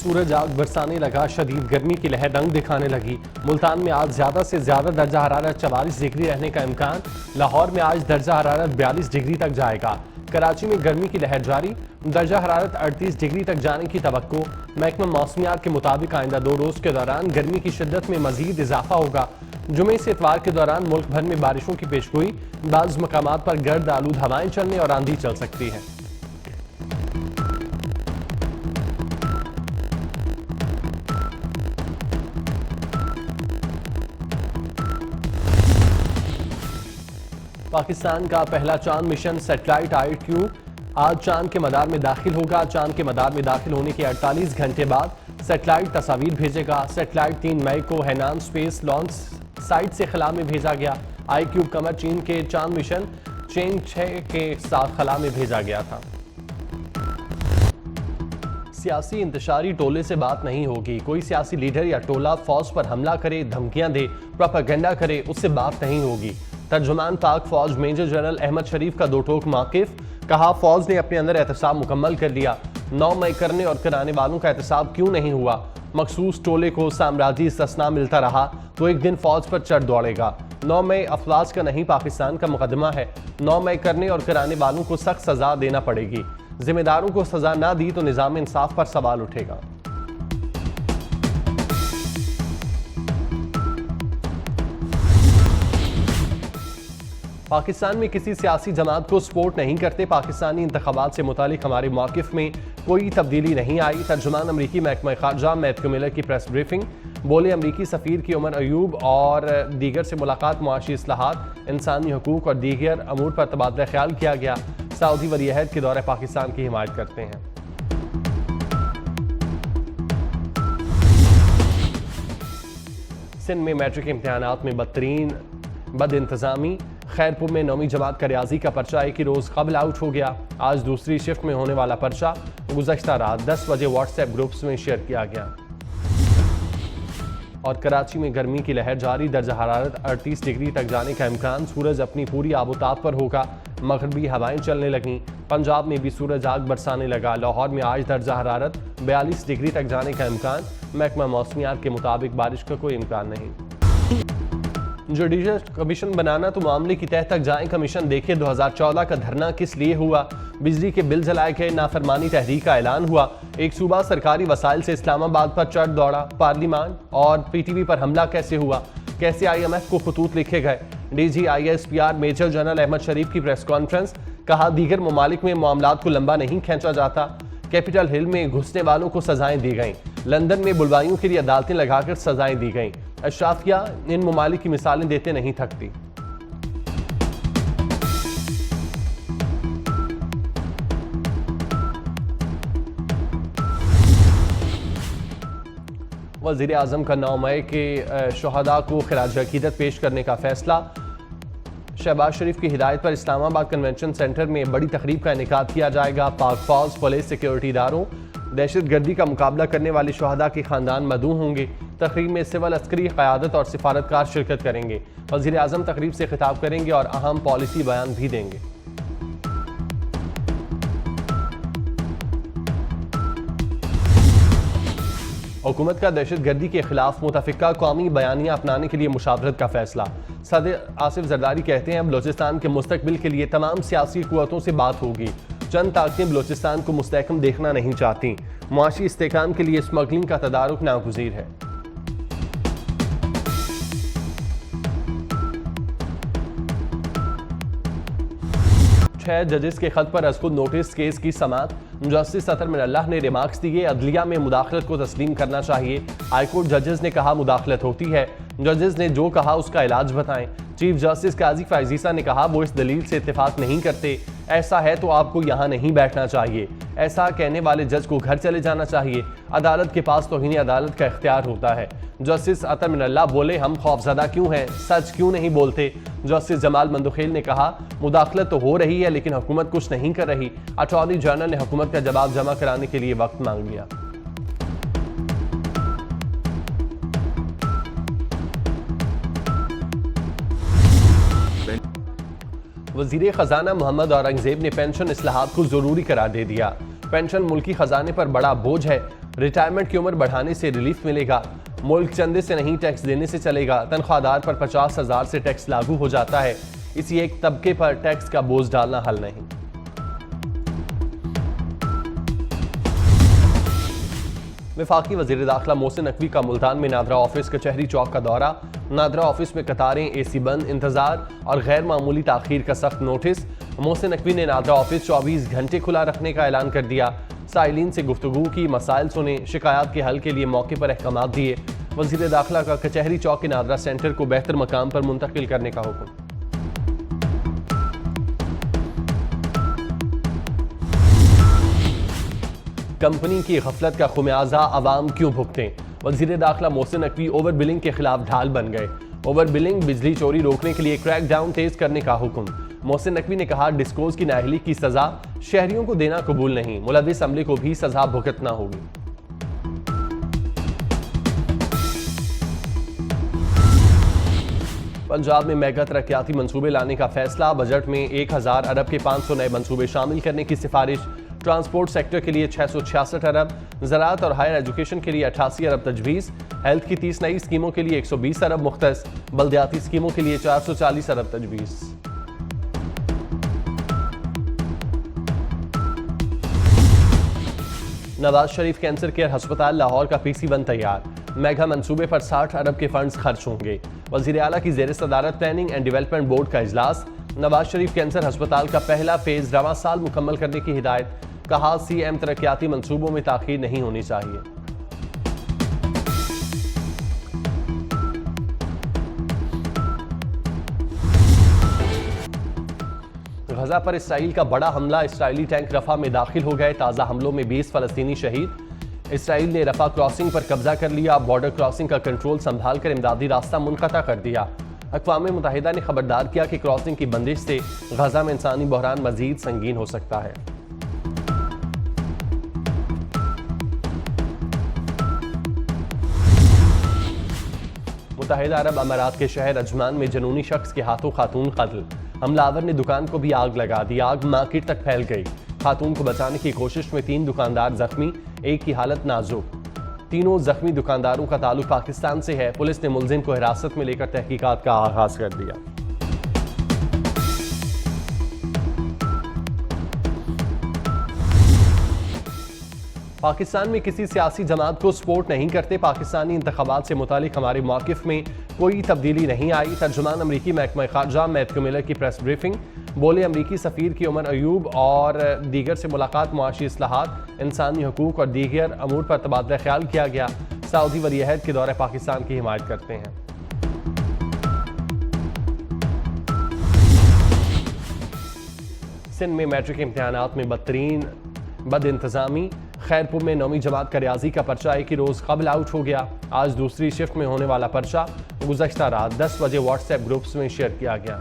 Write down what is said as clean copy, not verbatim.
सूरज आग बरसाने लगा, शदीद गर्मी की लहर रंग दिखाने लगी। मुल्तान में आज ज्यादा से ज्यादा दर्जा हरारत 44 डिग्री रहने का इम्कान। लाहौर में आज दर्जा हरारत 42 डिग्री तक जाएगा। कराची में गर्मी की लहर जारी, दर्जा हरारत 38 डिग्री तक जाने की तवक्को। महकमा मौसमियात के मुताबिक आइंदा 2 रोज के दौरान गर्मी की शिद्दत में मजीद इजाफा होगा। जुमे से इतवार के दौरान मुल्क भर में बारिशों की पेशगोई, बाज़ मकामात पर गर्द आलूद हवाएं चलने और आंधी चल सकती है। पाकिस्तान का पहला चांद मिशन सैटेलाइट IQ आज चांद के मदार में दाखिल होगा। चांद के मदार में दाखिल होने के 48 घंटे बाद सैटेलाइट तस्वीर भेजेगा। सैटेलाइट 3 मई को हैनान स्पेस लॉन्च साइट से खला में भेजा गया। IQ कमर चीन के चांद मिशन चेंग 6 के साथ खला में भेजा गया था। सियासी इंतशारी टोले से बात नहीं होगी। कोई सियासी लीडर या टोला फौज पर हमला करे, धमकियां दे, प्रोपेगेंडा करे, उससे बात नहीं होगी। तर्जुमान पाक फौज मेजर जनरल अहमद शरीफ का 2 टोक मौक़िफ़, कहा फौज ने अपने अंदर एहतसाब मुकम्मल कर लिया। 9 मई करने और कराने वालों का एहतसाब क्यों नहीं हुआ? मखसूस टोले को साम्राज्य इस्तिस्ना मिलता रहा तो एक दिन फौज पर चढ़ दौड़ेगा। 9 मई अफवाज का नहीं, पाकिस्तान का मुकदमा है। 9 मई करने और कराने वालों को सख्त सजा देना पड़ेगी। जिम्मेदारों को सजा ना दी तो निज़ाम इंसाफ पर सवाल उठेगा। पाकिस्तान में किसी सियासी जमात को सपोर्ट नहीं करते। पाकिस्तानी इंतखाबात से मुतालिक हमारे मौक़िफ़ में कोई तब्दीली नहीं आई। तर्जुमान अमरीकी महकमा ख़ारजा मैथ्यू मिलर की प्रेस ब्रीफिंग, बोले अमरीकी सफ़ीर की उमर अयूब और दीगर से मुलाकात, मुआशी इस्लाहात, इंसानी हकूक़ और दीगर अमूर पर तबादला ख्याल किया गया। सऊदी वलीअहद के दौरे पाकिस्तान की हिमायत करते हैं। सिंध में मैट्रिक इम्तिहानात में बदतरीन बद इंतज़ामी। खैरपुर में 9वीं जमात का रियाजी का पर्चा एक ही रोज़ कबल आउट हो गया। आज दूसरी शिफ्ट में होने वाला पर्चा गुज़श्ता रात 10 बजे व्हाट्सएप ग्रुप्स में शेयर किया गया। और कराची में गर्मी की लहर जारी, दर्जा हरारत 38 डिग्री तक जाने का इम्कान। सूरज अपनी पूरी आबोताब पर होगा, मगरबी हवाएं चलने लगीं। पंजाब में भी सूरज आग बरसाने लगा। लाहौर में आज दर्जा हरारत 42 डिग्री तक जाने का इम्कान। महकमा मौसमियात के मुताबिक बारिश का कोई इम्कान नहीं। जुडिशल कमीशन बनाना तो मामले की तह तक जाए। कमीशन देखे 2014 का धरना किस लिए हुआ। बिजली के बिल जलाए गए, नाफरमानी तहरीक का ऐलान हुआ। एक सूबा सरकारी वसाइल से इस्लामाबाद पर चढ़ दौड़ा। पार्लियामान और PTV पर हमला कैसे हुआ? कैसे IMF को खतूत लिखे गए? DG ISPR major general Ahmed Sharif की प्रेस कॉन्फ्रेंस, कहा दीगर ममालिक में मामलात को लंबा नहीं खींचा जाता। कैपिटल हिल में घुसने वालों को सजाएं दी गईं। लंदन में बुलवाइयों के लिए अदालतें लगाकर सजाएं दी गईं। अशराफिया इन ममालिक की मिसालें देते नहीं थकती। वज़ीर आज़म का 9 मई के शुहदा को खिराज अकीदत पेश करने का फैसला। शहबाज शरीफ की हिदायत पर इस्लामाबाद कन्वेंशन सेंटर में बड़ी तकरीब का इनेकाद किया जाएगा। पाक फौज, पुलिस, सिक्योरिटी इदारों, दहशत गर्दी का मुकाबला करने वाले शुहदा के खानदान मदऊ होंगे। तकरीब में सिविल, अस्करी क़यादत और सिफारतकार शिरकत करेंगे। वज़ीर आज़म तकरीब से खिताब करेंगे और अहम पॉलिसी बयान भी देंगे। हुकूमत का दहशत गर्दी के खिलाफ मुतफ़िका कौमी बयानिया अपनाने के लिए मुशावरत का फैसला। सदर आसिफ जरदारी कहते हैं अब बलूचिस्तान के मुस्तकबिल के लिए तमाम सियासी कुव्वतों से बात होगी। चंद ताकतें बलूचिस्तान को मुस्तहकम देखना नहीं चाहती। मुआशी इस्तेहकाम के लिए स्मगलिंग का तदारुक नागुज़ीर है। छह जजेस के खत पर अज़कुर नोटिस केस की समाअत। जस्टिस अतर मिनल्लाह ने रिमार्क्स दिए, अदलिया में मुदाखलत को तस्लीम करना चाहिए। हाईकोर्ट जजेस ने कहा मुदाखलत होती है। जजेस ने जो कहा उसका इलाज बताएं। चीफ जस्टिस काजी फायजीसा ने कहा वो इस दलील से इत्तेफाक नहीं करते। ऐसा है तो आपको यहाँ नहीं बैठना चाहिए। ऐसा कहने वाले जज को घर चले जाना चाहिए। अदालत के पास तौहीन अदालत का इख्तियार होता है। जस्टिस अतर मिनल्लाह बोले हम खौफजदा क्यों हैं, सच क्यों नहीं बोलते। जस्टिस जमाल मंदुखेल ने कहा मुदाखलत तो हो रही है लेकिन हुकूमत कुछ नहीं कर रही। अटॉर्नी जनरल ने हुकूमत का जवाब जमा कराने के लिए वक्त मांग लिया। वजीर खजाना मोहम्मद औरंगजेब ने पेंशन इस्लाहात को जरूरी करार दे दिया। पेंशन मुल्की खजाने पर बड़ा बोझ है। रिटायरमेंट की उम्र बढ़ाने से रिलीफ मिलेगा। मुल्क चंदे से नहीं टैक्स देने से चलेगा। तनख्वाहदार पर 50,000 से टैक्स लागू हो जाता है। इसी एक तबके पर टैक्स का बोझ डालना हल नहीं। वफाकी वजीर दाखिला मोहसिन नकवी का मुल्तान में नादरा ऑफिस कचहरी चौक का दौरा। नादरा ऑफिस में कतारें, एसी बंद, इंतजार और गैर मामूली ताखीर का सख्त नोटिस। मोहसिन नकवी ने नादरा ऑफिस 24 घंटे खुला रखने का ऐलान कर दिया। साइलिन से गुफ्तगू की, मसाइल सुने, शिकायत के हल के लिए मौके पर अहकाम दिए। वजीर दाखिला का कचहरी चौक के नादरा सेंटर को बेहतर मकाम पर मुंतकिल करने का हुक्म। कंपनी की गफलत का खुमियाजा अवाम क्यों भुगतें? वजीर दाखिला मोहसिन नकवी ओवर बिलिंग के खिलाफ ढाल बन गए। ओवर बिलिंग, बिजली चोरी रोकने के लिए क्रैक डाउन तेज करने का हुक्म। मोहसिन नकवी ने कहा, डिस्कोज की नाअहली की सजा शहरियों को देना कबूल नहीं, मुलविस अमले को भी सजा भुगतना होगी। पंजाब में मेगा तरक्याती मंसूबे लाने का फैसला। बजट में 1000 अरब के 500 नए मंसूबे शामिल करने की सिफारिश। ट्रांसपोर्ट सेक्टर के लिए 666 अरब, ज़राअत और हायर एजुकेशन के लिए 88 अरब तजवीज़। हेल्थ की 30 नई स्कीमों के लिए 120 अरब मुख्तस। बल्दियाती स्कीमों के लिए 440 अरब तजवीज़। नवाज शरीफ कैंसर केयर अस्पताल लाहौर का PC1 तैयार। मेगा मंसूबे पर 60 अरब के फंड्स खर्च होंगे। वजीर आला की ज़ेर सदारत प्लानिंग एंड डेवलपमेंट बोर्ड का इजलास। नवाज शरीफ कैंसर अस्पताल का पहला फेज रवां साल मुकम्मल करने की हिदायत। कहा, CM तरक्याती मंसूबों में ताखीर नहीं होनी चाहिए। गजा पर इसराइल का बड़ा हमला। इसराइली टैंक रफा में दाखिल हो गए। ताज़ा हमलों में 20 फलस्तीनी शहीद। इसराइल ने रफा क्रॉसिंग पर कब्जा कर लिया। बॉर्डर क्रॉसिंग का कंट्रोल संभाल कर इमदादी रास्ता मुनक़ता कर दिया। अक़वाम मुत्तहिदा ने खबरदार किया कि क्रॉसिंग की बंदिश से गजा में इंसानी बहरान मजीद संगीन हो सकता है। मुत्तहिदा अरब अमारात के शहर अजमान में जनूनी शख्स के हाथों खातून कत्ल। हमलावर ने दुकान को भी आग लगा दी। आग मार्केट तक फैल गई। खातून को बचाने की कोशिश में 3 दुकानदार जख्मी, एक की हालत नाजुक। तीनों जख्मी दुकानदारों का ताल्लुक पाकिस्तान से है। पुलिस ने मुलजिम को हिरासत में लेकर तहकीकात का आगाज कर दिया। पाकिस्तान में किसी सियासी जमात को सपोर्ट नहीं करते। पाकिस्तानी इंतखाबात से मुतालिक हमारे मौक़िफ़ में कोई तब्दीली नहीं आई। तर्जुमान अमरीकी महकमा ख़ारजा मैथ्यू मिलर की प्रेस ब्रीफिंग। बोले, अमरीकी सफ़ीर की उमर अयूब और दीगर से मुलाकात मुआशी इस्लाहात, इंसानी हकूक़ और दीगर अमूर पर तबादला ख्याल किया गया। सऊदी वलीअहद के दौरे पाकिस्तान की हिमायत करते हैं। सिंध में मैट्रिक इम्तहानात में बदतरीन बद इंतज़ामी। खैरपुर में 9वीं जमात का रियाजी का पर्चा एक ही रोज़ कबल आउट हो गया। आज दूसरी शिफ्ट में होने वाला पर्चा गुज़श्ता रात 10 बजे व्हाट्सएप ग्रुप्स में शेयर किया गया।